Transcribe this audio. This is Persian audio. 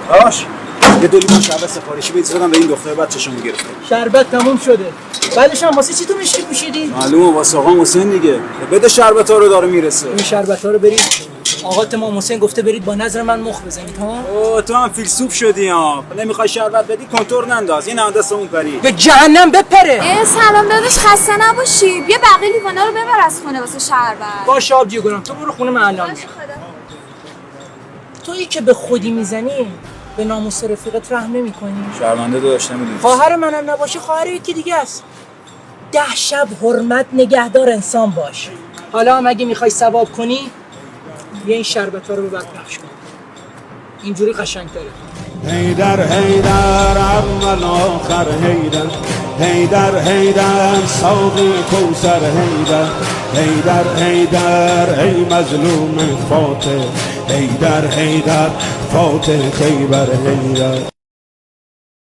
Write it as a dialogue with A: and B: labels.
A: باش یه دولی با شربت سفارشی بهت زدم به این دختر بچه‌شو میگرفت.
B: شربت تموم شده. بعدش هم واسه چی تو مشکی پوشیدی؟
A: معلومه واسه آقا حسین دیگه. بده شربتا رو داره میرسه.
B: این شربتا رو برید. آقا امام حسین گفته برید با نظر من مخ بزنید ها.
A: اوه تو هم فیلسوف شدی ها. نمیخوای شربت بدی کنتور ننداز. این دستمون پری.
B: به جهنم بپره.
C: سلام داداش خسته نباشی. بیا بقیه لیوانا رو ببر از خونه واسه شربت.
B: باشه آبجی گرم تو برو خونه من الان میام. تویی که به خودی میزنی به ناموس رفیقت رحم نمی‌کنی.
A: شرمنده داشت نمیدونی.
B: خواهر منم نباشه خواهر یکی دیگه است. 10 شب حرمت نگهدار انسان باش. حالا هم اگه میخوای ثواب کنی بیا این شربت ها رو به بعد پخش کن. اینجوری قشنگ‌تره.
D: حیدر حیدر اول آخر حیدر حیدر حیدر ساقی کوثر حیدر حیدر حیدر ای مظلوم فاتح حیدر حیدر فاتح خیبر حیدر